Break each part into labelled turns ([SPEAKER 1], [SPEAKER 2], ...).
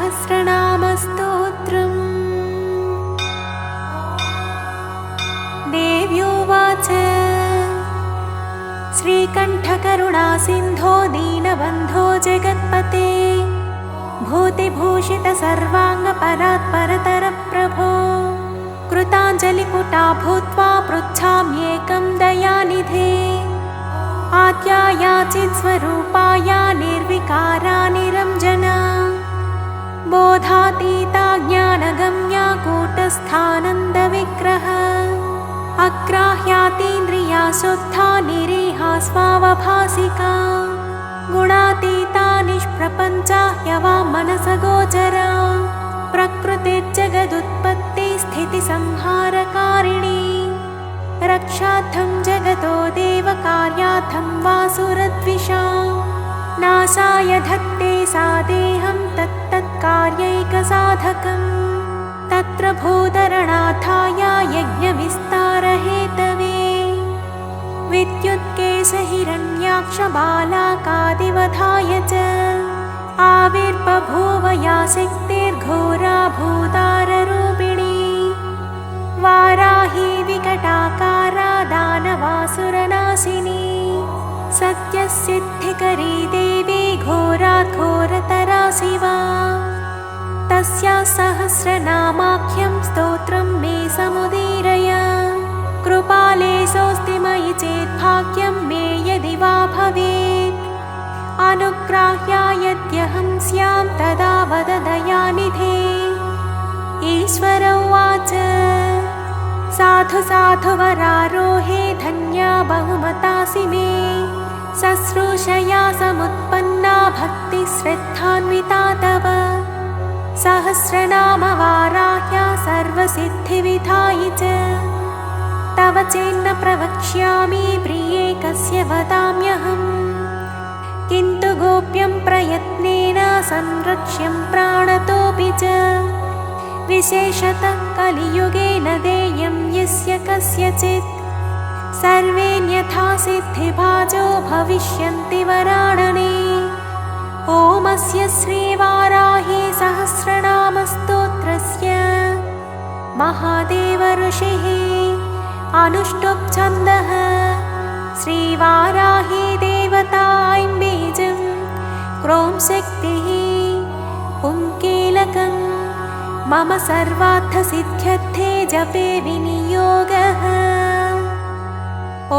[SPEAKER 1] सहस्रनामस्तोत्रम्। देव्योवाच श्रीकण्ठकरुणासिन्धो दीनबन्धो जगत्पते भूतिभूषितसर्वाङ्गपरात्परतरप्रभो कृताञ्जलिपुटा भूत्वा पृच्छाम्येकं दयानिधे आद्यायाचित्स्वरूपाया निर्विकारा निरञ्जना बोधातीता ज्ञानगम्या कूटस्थानन्दविग्रह अग्राह्यातीन्द्रिया शुद्धा निरीहा स्वावभासिका गुणातीता निष्प्रपञ्चा ह्यवां मनसगोचरा प्रकृतिर्जगदुत्पत्ति स्थितिसंहारकारिणी रक्षार्थं जगतो देवकार्यार्थं वासुरद्विषा नाशाय धत्ते सा देहं तत्तत्कार्यैकसाधकम् तत्र भूतरणार्थाय यज्ञविस्तारहेतवे विद्युत्केशहिरण्याक्षबालाकादिवधाय च आविर्बभूव या शक्तिर्घोरा भूताररूपिणी वाराही विकटाकारा दानवासुरनाशिनी सत्यसिद्धिकरी देवी घोराघोरतरा शिवा तस्याः सहस्रनामाख्यं स्तोत्रं मे समुदीरय कृपाले सोऽस्ति मयि चेद्भाग्यं मे यदि वा भवेत् अनुग्राह्या यद्यहं स्यां तदा वद दयानिधे। ईश्वर उवाच साधु साधु वरारोहे धन्या बहुमतासि मे शुश्रूषया समुत्पन्ना भक्तिश्रद्धान्विता तव सहस्रनामवाराह्या सर्वसिद्धिविधायि च तव चेन्न प्रवक्ष्यामि प्रिये कस्य वदाम्यहम् किन्तु गोप्यं प्रयत्नेन संरक्ष्यं प्राणतोऽपि च विशेषतः कलियुगे न देयं यस्य कस्यचित् सर्वेऽन्यथा सिद्धिभाजो भविष्यन्ति वराणने। ओमस्य श्रीवाराही सहस्रनामस्तोत्रस्य महादेव ऋषिः अनुष्टुप् छन्दः श्रीवाराही देवता ऐं बीजं क्रों शक्तिः पुंकीलकम् मम सर्वार्थसिद्ध्यर्थे जपे विनियोगः। ॐ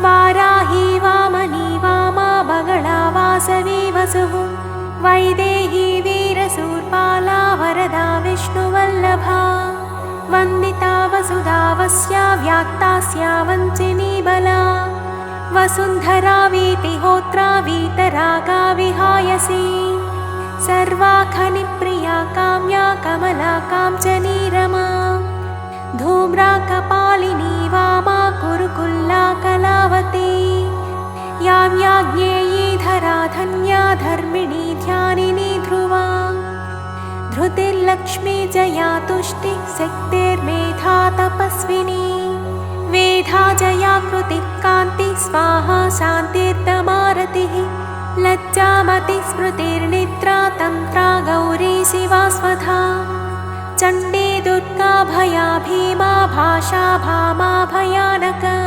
[SPEAKER 1] वाराही वामनी वामा बगला वासवी वसुः वैदेही वीरशूर्पाला वरदा विष्णुवल्लभा वन्दिता वसुधा वस्या व्यात्तास्या वञ्चिनी बला वसुन्धरा वीतिहोत्रा वीतरागा विहायसी सर्वाखनिप्रिया काम्या कमला काञ्चनी रमा धूम्रा कपालिनी वामा कुरुकुल्ला कलावती यां याज्ञेयी धरा धन्या धर्मिणी ध्यानिनी ध्रुवा धृतिर्लक्ष्मी जया तुष्टिः शक्तिर्मेधा तपस्विनी वेधा जया कृतिः कान्तिः स्वाहा शान्तिर्दमारतिः लज्जामति स्मृतिर्निद्रा तन्त्रा गौरी शिवा स्वधा चण्डी दुर्गा भया भीमा भाषा भामा भयानका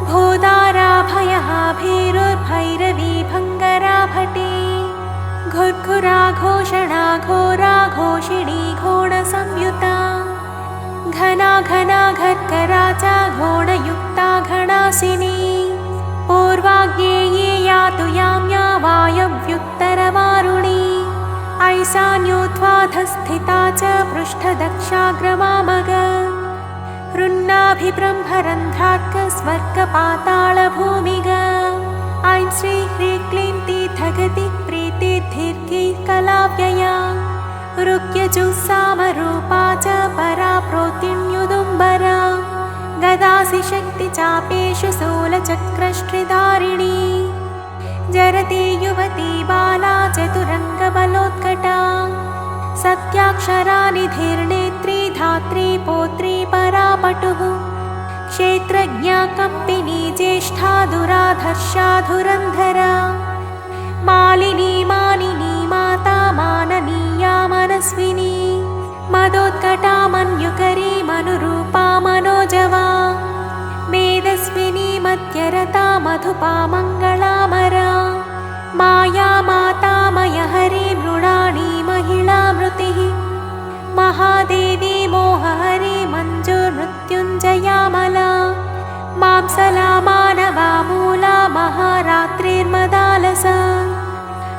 [SPEAKER 1] भूदारा भयः भीरुर्भैरवी भङ्गरा भटी घुर्घुरा घोषणा घोरा घोषिणी घोणसंयुता घना घना घर्करा च घोणयुक्ता घणासिनी पूर्वाग्नेये यातु याम्या वायव्युत्तरवारुणी ऐशान्योद्वाधस्थिता च पृष्ठदक्षाग्रमामग रुन्नाभिब्रह्मरन्ध्रार्क स्वर्गपातालभूमिग ऐं श्री ह्रीं क्लीं तीर्थगति प्रीतिर्धीर्घी कलाव्यया रुक्यजुस्सामरूपा च परा प्रोतिण्युदुम्बरा गदासि शक्तिचापेषु शूलचक्रश्रिधारिणी जरति युवती बाला चतुरङ्गबलोत्कटा सत्याक्षरा निधिर्नेत्री धात्री पौत्री परापटुः क्षेत्रज्ञा कम्पिनी ज्येष्ठा दुराधर्षा धुरन्धरा मालिनी मानिनी माता माननीया मनस्विनी मदोत्कटा मन्युकरी मनुरूपा मनोजवा मेदस्विनी मध्यरता मधुपा मङ्गलामरा माया माता मयहरी मृणानी महिलामृतिः महादेवी मोहहरी मञ्जुर्मृत्युञ्जयामला मांसला मानवा मूला महारात्रिर्मदालसा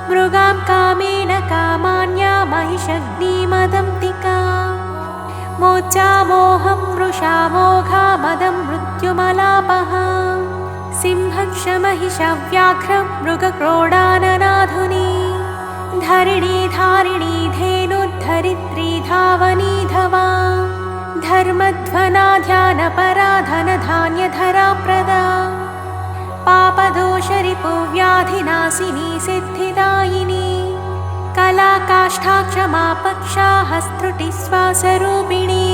[SPEAKER 1] मृगां कामेन कामान्या महिषग्निमदन्तिका मोचा मोहं वृषा मोघा मदं मृत्युमलापः सिंहक्षमहिषव्याघ्रं मृगक्रोडाननाधुनी धरिणी धारिणी धेनुद्धरित्री धावनी धवा धर्मध्वना ध्यानपरा धनधान्यधरा प्रदा पापदोषरिपुव्याधिनाशिनी सिद्धिदायिनी कला काष्ठा क्षमा पक्षा हस्त्रुटिस्वासरूपिणी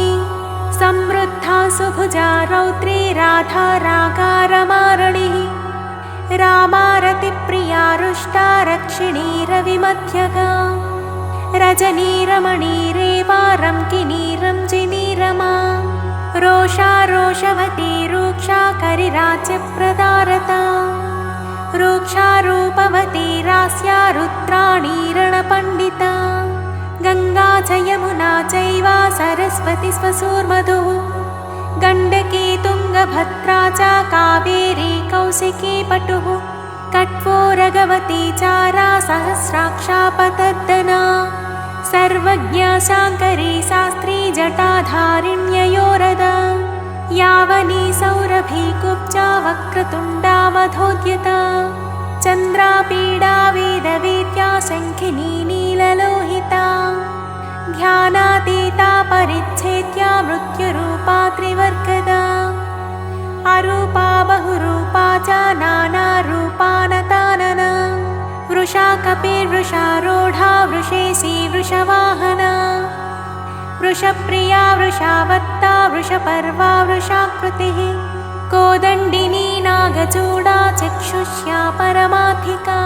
[SPEAKER 1] समृद्धा सुभुजा रौद्री राधा रागारमारणिः रामारतिप्रिया रुष्टा रक्षिणी रविमध्यगा रजनी रमणी रेवा रंकिनी रंजिनी रमा रोषा रोषवती रूक्षा करिराज्यप्रदारता रूक्षा रूपवती रास्या रुद्राणी रणपण्डिता गंगा च यमुना चैव सरस्वती स्वसूर्मधुः गण्डकी तुङ्गभद्रा च कावेरी कौशिकी पटुः कट्वो रगवती चारा सहस्राक्षा पतद्दना सर्वज्ञा शाङ्करी शास्त्री जटाधारिण्ययोरदा यावनी सौरभी कुब्जा वक्रतुण्डा मधोद्यता चन्द्रापीडा वेदवेद्या शङ्खिनी नीललोहिता ध्यानातीता परिच्छेद्या मृत्युरूपा त्रिवर्गदा अरूपा बहुरूपा च नानारूपा नतानना वृषा कपिर्वृषारूढा वृषेशी वृषवाहना वृषप्रिया वृषावत्ता वृषपर्वा वृषाकृतिः कोदण्डिनी नागचूडा चक्षुष्या परमाधिका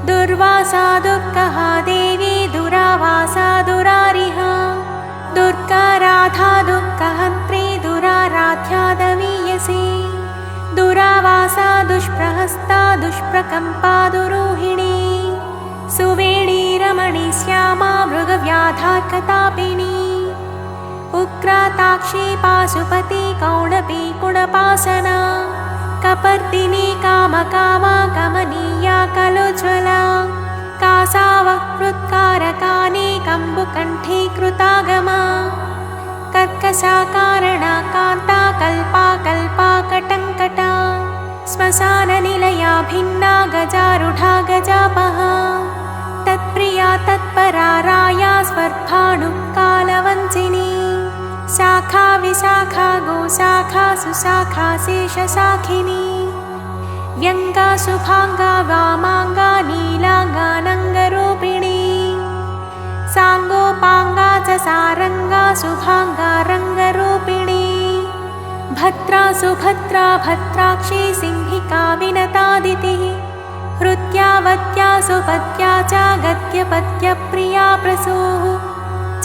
[SPEAKER 1] दुर्वासा दुर्गहा देवी दुरावासा दुरारिहा दुर्गा राधा दुःखहन्त्री दुराराध्या दवीयसी दुरावासा दुष्प्रहस्ता दुष्प्रकम्पा दुरूहिणी सुवेणी रमणी श्यामा मृगव्याधाकतापिनी उग्राताक्षी पाशुपति कौणपी कुणपासना कपर्दिनी कामकामा कमनीया कलोज्ज्वला कासावक्कृत्कारकानी कम्बुकण्ठीकृतागमा कर्कशाकारणा कान्ता कल्पा कल्पा कटङ्कटा श्मशाननिलया भिन्ना गजारूढा गजापहा तत्प्रिया तत्परा राया स्वर्भाणुकालवञ्चिनी शाखा विशाखा गोशाखा सुशाखा शेषशाखिनी व्यङ्गा शुभाङ्गा वामाङ्गा नीलाङ्गानङ्गरूपिणी साङ्गोपाङ्गा च सारङ्गा शुभाङ्गा रङ्गरूपिणी भद्रा सुभद्रा भद्राक्षी सिंहिका विनतादितिः हृत्यावत्या सुपत्या च गद्यपद्यप्रिया प्रसूः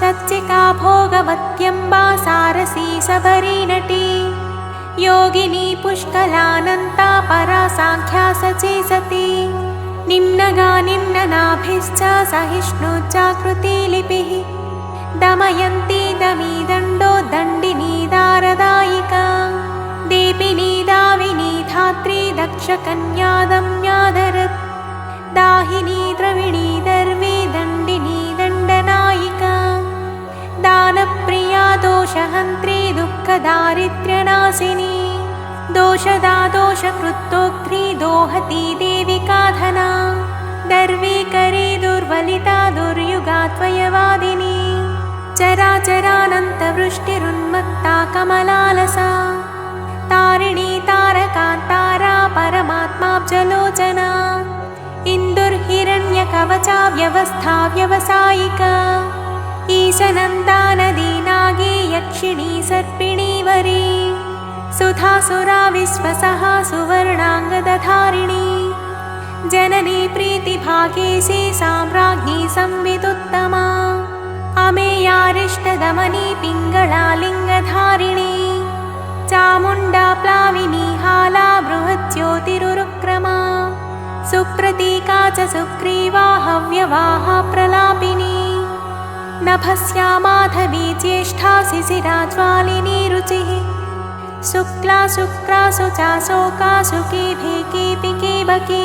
[SPEAKER 1] चच्चिका भोगवत्यम्बा सारसी सबरी नटी योगिनी पुष्कलानन्ता परा साङ्ख्या सची सती निम्नगा निम्ननाभिश्च सहिष्णुजाकृतिलिपिः दमयन्ती दमीदण्डो दण्डिनी दारदायिका दीपिनी दाविनी धात्री दक्षकन्या दम्याधरत् दाहिनी द्रविणी दर्वी दण्डिनी दण्डनायिका दानप्रिया दोषहन्त्री दुःखदारिद्र्यनाशिनी दोषदा दोषकृत्तोक्त्री दोहती देविका धना दर्वीकरी दुर्वलिता दुर्युगात्वयवादिनी चराचरानन्तवृष्टिरुन्मत्ता कमलालसा तारिणी तारकान्तारा परमात्माब्जलोचना इन्दुर्हिरण्यकवचा व्यवस्था व्यवसायिका ईशनन्दानदी नागी यक्षिणी सर्पिणी वरी सुधासुरा विश्वसहा सुवर्णाङ्गदधारिणी जननी प्रीतिभागेशी साम्राज्ञी संविदुत्तमा अमेयारिष्टदमनी पिङ्गळालिङ्गधारिणी चामुण्डा प्लाविनी हाला बृहज्योतिरुरुक्रमा सुप्रतीका च सुग्रीवा हव्यवाहा प्रलापिनी नभस्या माधवी ज्येष्ठा शिशिरा ज्वालिनी रुचिः शुक्ला शुक्रासु चाशोकासु केभे केऽपि केबके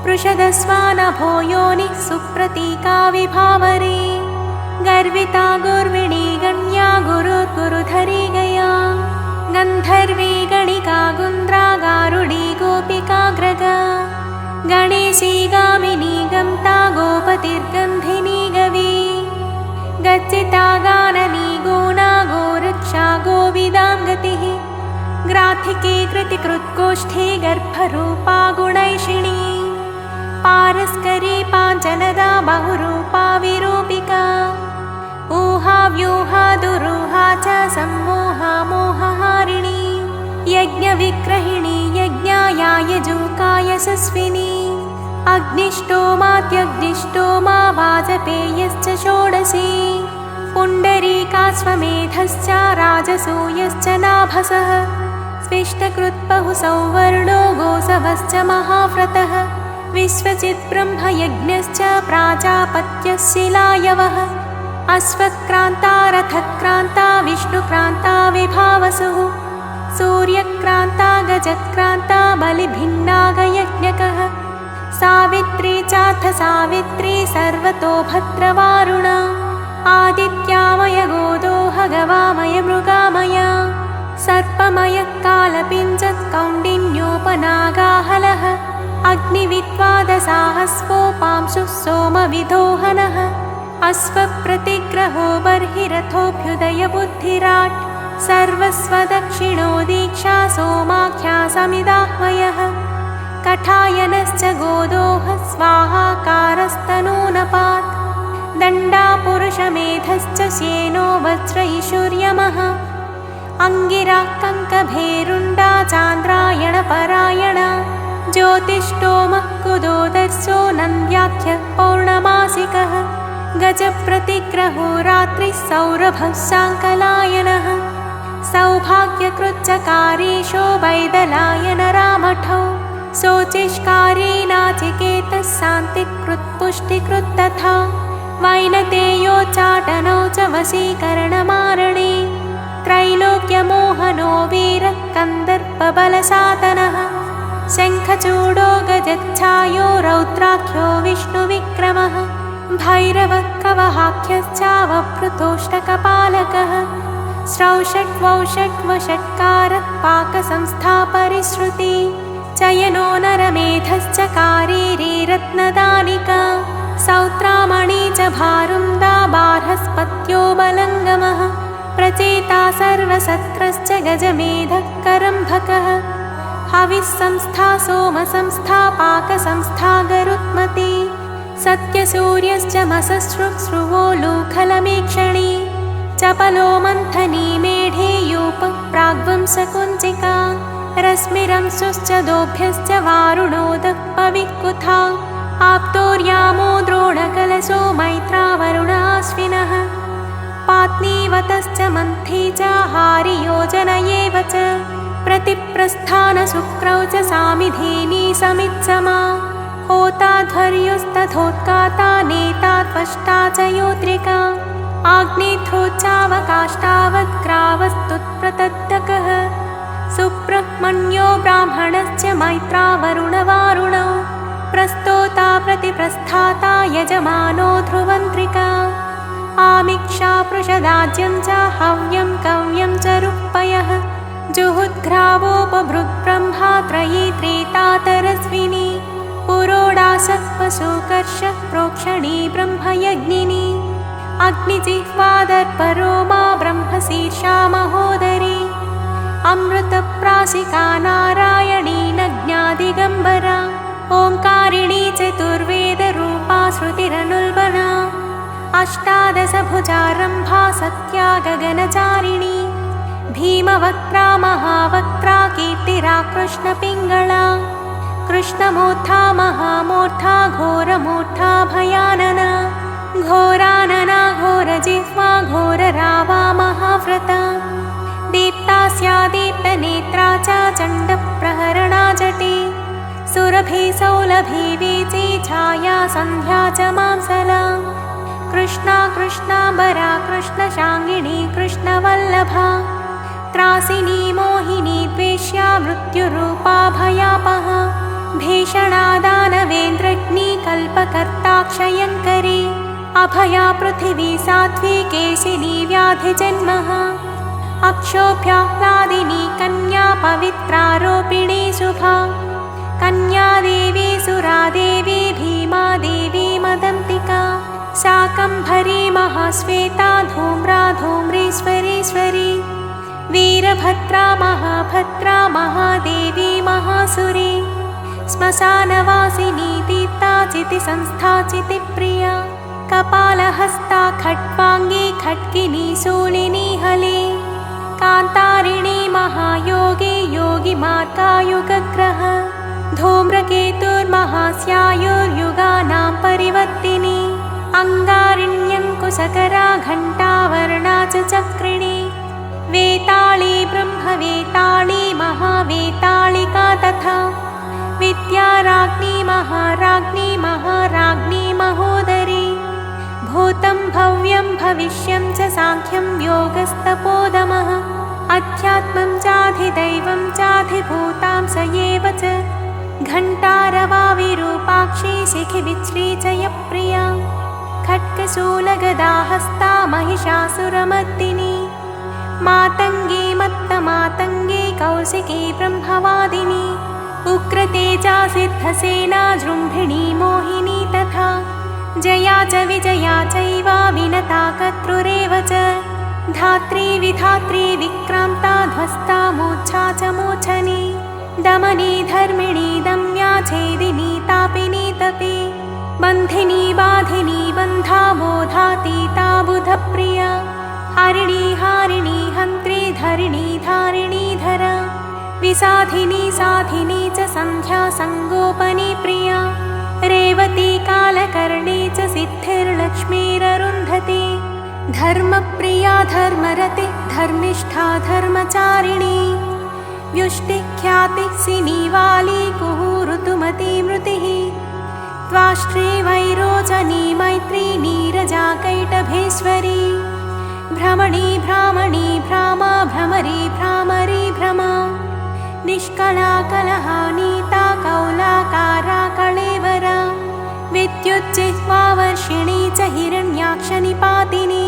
[SPEAKER 1] पृषदस्वानभो योनिः सुप्रतीका विभावरी गर्विता गुर्विणी गण्या गुरुर्गुरुधरी गया गन्धर्वी गणिका गुन्द्रा गारुडी गोपिका ग्रगा गणेशी गामिनी गम्ता गोपतिर्गन्धिनी गवी गच्चिता गाननी गोना गोरक्षा गोविदां गतिः ग्राथिके कृतिकृत्कोष्ठी गर्भरूपा गुणैषिणी पारस्करी पाञ्चनदा बहुरूपा विरूपिका ऊहा व्यूहा दुरूहा च सम्मोहा मोहहारिणी यज्ञविग्रहिणी यज्ञाया यजूकाय यशस्विनी अग्निष्टोमात्यग्निष्टोमा वाजपेयश्च षोडशी पुण्डरीकाश्वमेधश्च राजसूयश्च नाभसः स्विष्टकृत्बहुसौवर्णो गोसवश्च महाव्रतः विश्वचित् ब्रह्मयज्ञश्च प्राजापत्यः शिलायवः अश्वक्रान्ता रथक्रान्ता विष्णुक्रान्ता विभावसुः सूर्यक्रान्ता गजक्रान्ता बलिभिन्नागयज्ञकः सावित्री चाथ सावित्री सर्वतो भद्रवारुणा आदित्यामय गोदोह गवामय मृगामय सर्पमय कालपिञ्जत् कौण्डिन्योपनागाहलः अग्निविद्वादसाहस्वो पांशुः सोमविदोहनः अश्वप्रतिग्रहो बर्हिरथोऽभ्युदयबुद्धिराट् सर्वस्वदक्षिणो दीक्षा सोमाख्या समिदाह्वयः कठायनश्च गोदोहः स्वाहाकारस्तनूनपात् दण्डा पुरुषमेधश्च श्येनो वज्र ईशुर्यमः अङ्गिरा कङ्कभेरुण्डा चान्द्रायणपरायणा ज्योतिष्टोमः कुदोदर्शो नन्द्याख्यः पौर्णमासिकः गजप्रतिग्रहो रात्रिः सौरभः शाङ्कलायनः सौभाग्यकृच्चकारीशो वैदलायनरामठौ शोचिष्कारी नाचिकेतः शान्तिकृत्पुष्टिकृत् तथा वैनतेयोच्चाटनौ च वशीकरणमारणे त्रैलोक्यमोहनो वीरः कन्दर्पबलसातनः शङ्खचूडो गजच्छायो रौद्राख्यो विष्णुविक्रमः भैरवः कवहाख्यश्चावभृतोष्टकपालकः श्रौषट्वौषट्वषट्कारः पाकसंस्थापरिश्रुति चयनो नरमेधश्च कारीरी रत्नदानिका सौत्रामणि च भारुन्दा बार्हस्पत्यो बलङ्गमः प्रचेता सर्वसत्रश्च गजमेधः करम्भकः हविस्संस्था सोमसंस्था पाकसंस्था गरुत्मती सत्यसूर्यश्च मससृक्स्रुवो लूखलमीक्षणी चपलो मन्थनी मेढेयूपः प्राग्वंसकुञ्चिका रश्मिरंशुश्च दोभ्यश्च वारुणोदः पविक्कुथा आप्तोर्यामो द्रोणकलशो मैत्रावरुणाश्विनः पात्नीवतश्च मन्थी च हारियोजनयेव च प्रतिप्रस्थानशुक्रौ च सामिधेनी समित्समा होताध्वर्युस्तथोत्काता नेता त्वष्टा च योत्रिका आग्नेथ्रोच्चावकाष्टावद्ग्रावस्तुत्प्रतद्धकः सुब्रह्मण्यो ब्राह्मणश्च मैत्रावरुणवारुणौ प्रस्तोता प्रतिप्रस्थाता यजमानो ध्रुवन्त्रिका आमिक्षा पृषदाज्यं च हव्यं कव्यं च रुक्पयः जुहुद्घ्रावोपभृद्ब्रह्मा त्रयी त्रेतातरस्विनी पुरोडासः पशुकर्षः प्रोक्षणी ब्रह्मयज्ञिनी अग्निजिह्वादर्परोमा ब्रह्मशीर्षा महोदरी अमृतप्राशिका नारायणी नज्ञादिगम्बरा ओङ्कारिणी चतुर्वेदरूपा श्रुतिरनुल्बना अष्टादशभुजारम्भा सत्या गगनचारिणी भीमवक्त्रा महावक्त्रा कीर्तिरा कृष्णपिङ्गळा कृष्णमूर्धा महामूर्धा घोरमूर्धा भयानना घोरानना घोरजिह्वा घोररावा महाव्रता दीप्तास्या दीप्तनेत्रा च चण्डप्रहरणा जटे सुरभि सौलभि वीची छाया सन्ध्या च मांसला कृष्णा कृष्णाम्बरा कृष्णशाङ्गिनी कृष्णवल्लभा त्रासिनी मोहिनी द्वेष्या मृत्युरूपा भयापहा भीषणा दानवेन्द्रग्नी कल्पकर्ता क्षयङ्करी अभया पृथिवी साध्वी केशिनी व्याधिजन्मः अक्षोभ्याह्लादिनी कन्या पवित्रारोपिणी शुभा कन्या देवी सुरादेवी भीमा देवी मदन्तिका शाकम्भरी महाश्वेता धूम्रा धूम्रेश्वरीश्वरी वीरभद्रा महाभद्रा महादेवी महासुरी श्मशानवासिनी दीप्ता चितिसंस्था चितिप्रिया कपालहस्ता खट्वाङ्गी खड्गिनी शूलिनी हले कान्तारिणी महायोगी योगिमार्गायुगग्रह धूम्रकेतुर्महास्यायुर्युगानां परिवर्तिनी अङ्गारिण्यङ्कुशकरा घण्टावर्णा च चक्रिणी वेताळी ब्रह्मवेताळी महावेताళिका तथा विद्याराज्ञी महाराज्ञी महाराज्ञी महोदरी भूतं भव्यं भविष्यं च साङ्ख्यं योगस्तपोदमः अध्यात्मं चाधिदैवं चाधिभूतां स एव च घण्टारवाविरूपाक्षी शिखिविश्री जयप्रिया खड्गशूलगदाहस्ता महिषासुरमर्दिनी मातङ्गी मत्तमातङ्गी कौशिकी ब्रह्मवादिनी उग्रतेजा सिद्धसेना जृम्भिणी मोहिनी तथा जया च विजया चैव विनता कर्तृरेव च धात्री विधात्री विक्रान्ता ध्वस्ता मूर्च्छा च मोचनी दमनी धर्मिणी दम्या छेदिनी तापिनी तपे बन्धिनी बाधिनी बन्धा बोधातीता बुधप्रिया हरिणी हारिणी हन्त्री धरिणी धारिणी धरा विसाधिनी साधिनी च सन्ध्या सङ्गोपनी प्रिया रेवती कालकर्णी च सिद्धिर्लक्ष्मीररुन्धती धर्मप्रिया धर्मरति धर्मिष्ठा धर्मचारिणी व्युष्टिख्यातिः सिनीवाली कुहूऋतुमती मृतिः त्वाष्ट्री वैरोचनी मैत्री नीरजा कैटभेश्वरी भ्रमणी भ्रामणी भ्रामा भ्रमरी भ्रामरी भ्रमा निष्कला कलहा नीता कौलाकारा कळेवरा विद्युज्जिह्वावर्षिणी च हिरण्याक्षनिपातिनी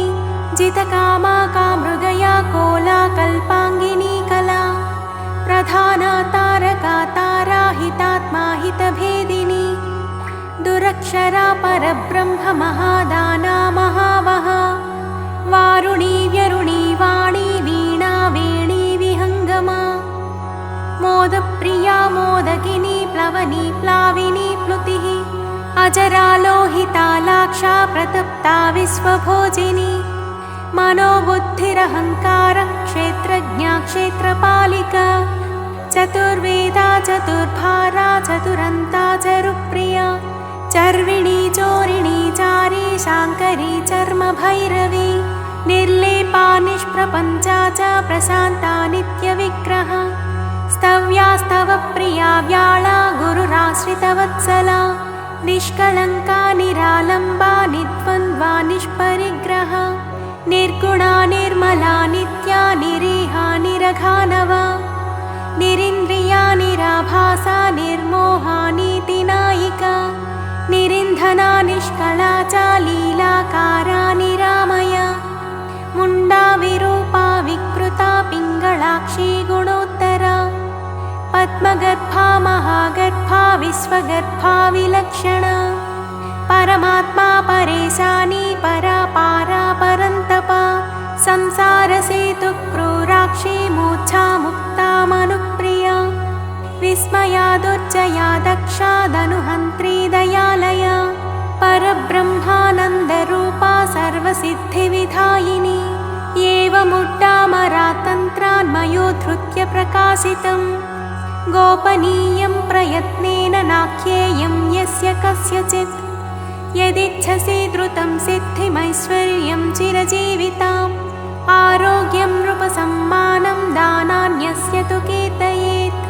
[SPEAKER 1] जितकामा कामृगया कोला कल्पाङ्गिनी कला प्रधाना तारका तारा हितात्मा हितभेदिनी दुरक्षरा परब्रह्म महादाना महावहा वारुणी व्यरुणी वाणी वीणा वेणी विहङ्गमा मोदप्रिया मोदगिनी प्लवनी प्लाविनी प्लुतिः अजरा लोहिता लाक्षा प्रतप्ता विश्वभोजिनी मनोबुद्धिरहङ्कार क्षेत्रज्ञा क्षेत्रपालिका चतुर्वेदा चतुर्भारा चतुरन्ता चरुप्रिया चर्विणी चोरिणी चारी शाङ्करी चर्मभैरवी निर्लेपा निष्प्रपञ्चा च प्रशान्ता नित्यविग्रह स्तव्या स्तवप्रिया व्याळा गुरुराश्रितवत्सला निष्कलङ्का निरालम्बा निद्वन्द्वा निष्परिग्रह निर्गुणा निर्मला नित्या निरीहा निरघानवा निरिन्द्रिया निराभासा निर्मोहा नीतिनायिका निरिन्धना निष्कला च लीलाकारा निरामया मुण्डा विरूपा विकृता पिङ्गळाक्षी गुणोत्तरा पद्मगर्भा महागर्भा विश्वगर्भा विलक्षणा परमात्मा परेशानी परापारा परन्तपा संसारसेतुक्रूराक्षी मूर्च्छा मुक्ता मनुप्रिया विस्मया दुर्जया दक्षा दनुहन्त्री दयालया परब्रह्मानन्दरूपा सर्वसिद्धिविधायिनी एवमुड्डामरातन्त्रान्मयोद्धृत्य प्रकाशितम् गोपनीयं प्रयत्नेन नाख्येयं यस्य कस्यचित् यदिच्छसि द्रुतं सिद्धिमैश्वर्यं चिरजीविताम् आरोग्यं नृपसम्मानं दानान्यस्य तु कीर्तयेत्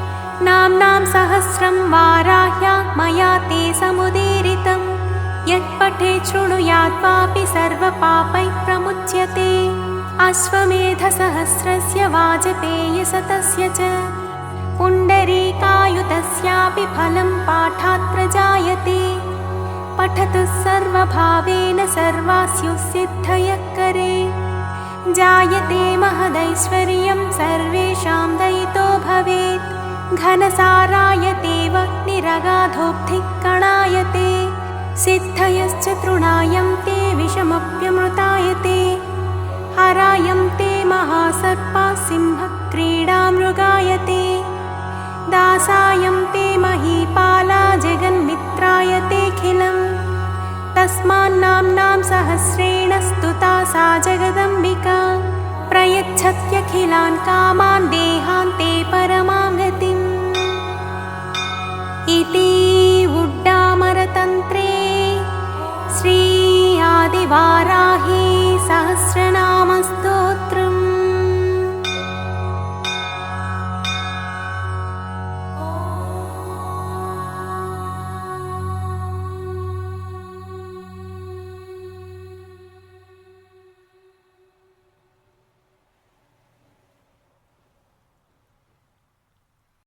[SPEAKER 1] नाम्नां सहस्रं वाराह्या मया ते समुदीरितं यत्पठेत् शृणुयात् वापि सर्वपापैः प्रमुच्यते अश्वमेधसहस्रस्य वाजपेयशतस्य च पुण्डरीकायुतस्यापि फलं पाठात् प्रजायते पठतु सर्वभावेन सर्वास्युः सिद्धयः करे जायते महदैश्वर्यं सर्वेषां दयितो भवेत् घनसारायते वह्निरगाधोऽब्धिः कणायते सिद्धयश्च तृणायं ते विषमप्यमृतायते हरायं ते महासर्पा सिंहक्रीडा मृगायते दासायं ते महीपाला जगन्मित्रायतेऽखिलम् तस्मान्नाम्नां सहस्रेण स्तुता सा जगदम्बिका प्रयच्छत्यखिलान् कामान् देहान् ते परमां गतिम् इति उड्डामरतन्त्रे श्री आदिवाराही सहस्रनाम